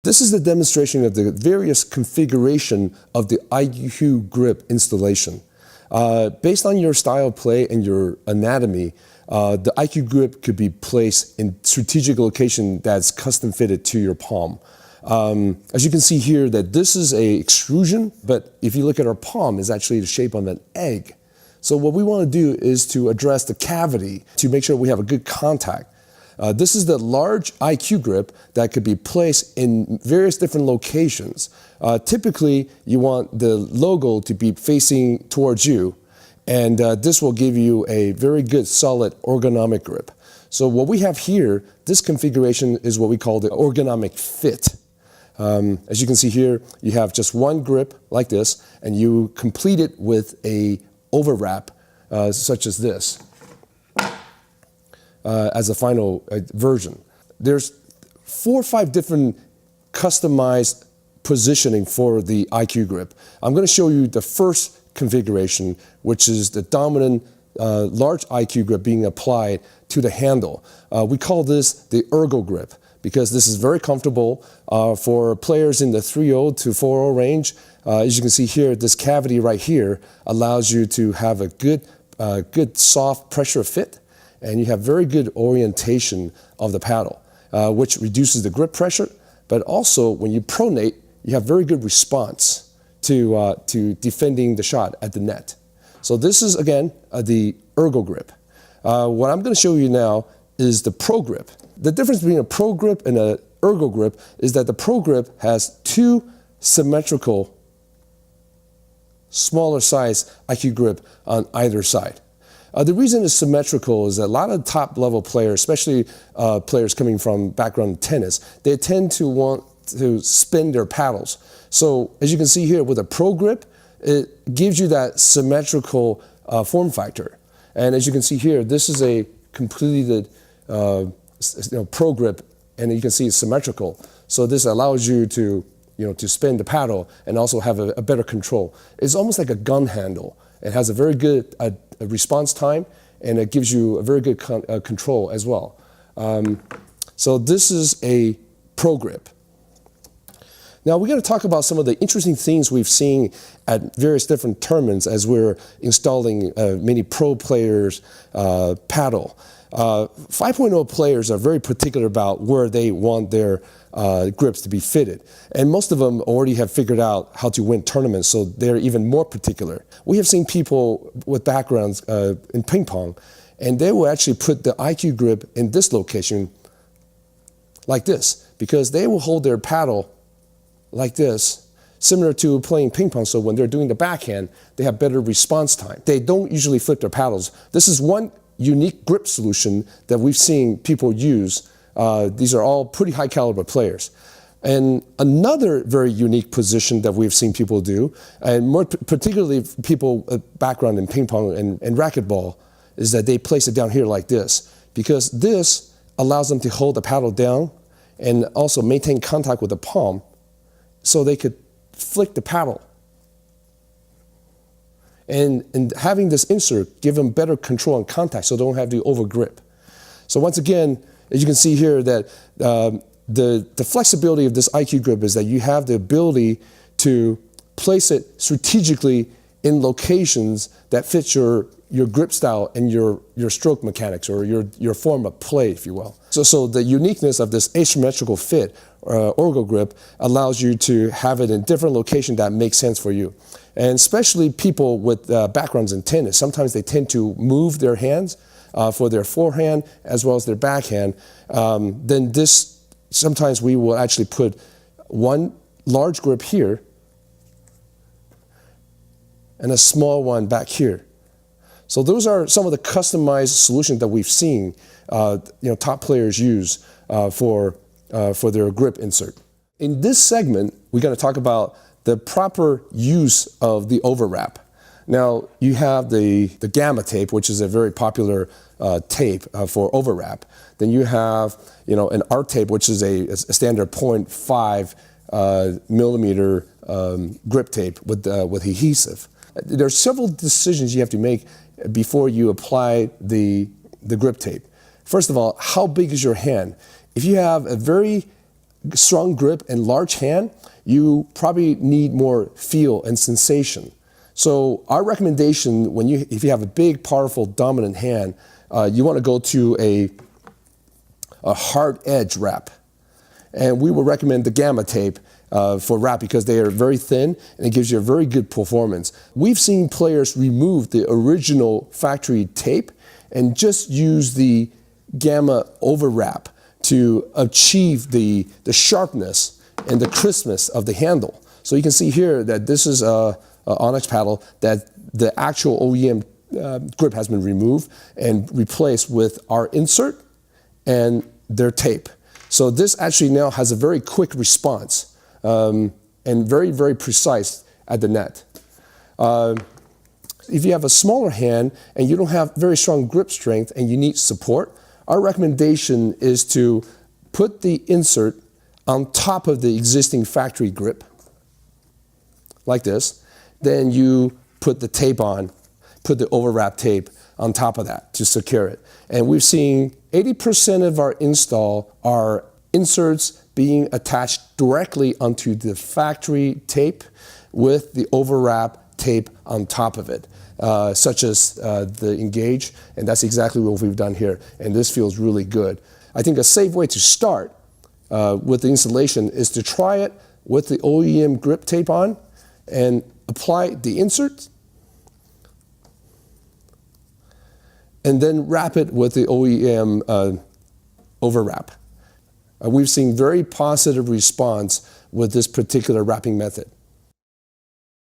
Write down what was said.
This is the demonstration of the various configuration of the IQ Grip installation. Based on your style of play and your anatomy, the IQ Grip could be placed in strategic location that's custom fitted to your palm. As you can see here, that this is a extrusion, but if you look at our palm, it's actually the shape of an egg. So what we want to do is to address the cavity to make sure we have a good contact. This is the large IQ Grip that could be placed in various different locations. Typically, you want the logo to be facing towards you, and this will give you a very good, solid ergonomic grip. So what we have here, this configuration is what we call the ergonomic fit. As you can see here, you have just one grip like this, and you complete it with a overwrap such as this as a final version. There's 4 or 5 different customized positioning for the IQ Grip. I'm going to show you the first configuration, which is the dominant large IQ Grip being applied to the handle. We call this the Ergo Grip because this is very comfortable for players in the 3-0 to 4-0 range. As you can see here, this cavity right here allows you to have a good soft pressure fit, and you have very good orientation of the paddle, which reduces the grip pressure, but also when you pronate, you have very good response to defending the shot at the net. So this is, again, the Ergo Grip. What I'm going to show you now is the Pro Grip. The difference between a Pro Grip and an Ergo Grip is that the Pro Grip has 2 symmetrical, smaller size IQ Grip on either side. The reason it's symmetrical is that a lot of top level players, especially players coming from background in tennis, they tend to want to spin their paddles. So as you can see here with a Pro Grip, it gives you that symmetrical form factor. And as you can see here, this is a completed Pro Grip, and you can see it's symmetrical. So this allows you to to spin the paddle and also have a better control. It's almost like a gun handle. It has a very good response time, and it gives you a very good control as well. So this is a Pro Grip. Now we're going to talk about some of the interesting things we've seen at various different tournaments as we're installing many pro players' paddle. 5.0 players are very particular about where they want their grips to be fitted. And most of them already have figured out how to win tournaments, so they're even more particular. We have seen people with backgrounds in ping pong, and they will actually put the IQ Grip in this location like this, because they will hold their paddle like this, similar to playing ping pong, so when they're doing the backhand, they have better response time. They don't usually flip their paddles. This is one unique grip solution that we've seen people use. These are all pretty high caliber players. And another very unique position that we've seen people do, and more particularly people with background in ping pong and racquetball, is that they place it down here like this, because this allows them to hold the paddle down and also maintain contact with the palm, so they could flick the paddle. And having this insert give them better control and contact, so they don't have to over grip. So once again, as you can see here, that the flexibility of this IQ Grip is that you have the ability to place it strategically in locations that fit your grip style and your stroke mechanics, or your form of play, if you will. So the uniqueness of this asymmetrical fit, Ergo Grip, allows you to have it in different locations that make sense for you. And especially people with backgrounds in tennis, sometimes they tend to move their hands for their forehand as well as their backhand. Then this, sometimes we will actually put one large grip here and a small one back here. So those are some of the customized solutions that we've seen top players use for their grip insert. In this segment, we're going to talk about the proper use of the overwrap. Now, you have the Gamma tape, which is a very popular tape for overwrap. Then you have an art tape, which is a standard 0.5 millimeter grip tape with adhesive. There are several decisions you have to make before you apply the grip tape. First of all, how big is your hand? If you have a very strong grip and large hand, you probably need more feel and sensation. So our recommendation, if you have a big, powerful, dominant hand, you want to go to a hard edge wrap. And we will recommend the Gamma tape for wrap because they are very thin and it gives you a very good performance. We've seen players remove the original factory tape and just use the Gamma overwrap to achieve the sharpness and the crispness of the handle. So you can see here that this is a Onyx paddle that the actual OEM grip has been removed and replaced with our insert and their tape. So this actually now has a very quick response and very, very precise at the net. If you have a smaller hand and you don't have very strong grip strength and you need support, our recommendation is to put the insert on top of the existing factory grip, like this. Then you put the tape on, put the overwrap tape on top of that to secure it. And we've seen 80% of our install are inserts being attached directly onto the factory tape with the overwrap tape on top of it, such as the Engage, and that's exactly what we've done here, and this feels really good. I think a safe way to start with the installation is to try it with the OEM grip tape on and apply the insert and then wrap it with the OEM overwrap. We've seen very positive response with this particular wrapping method.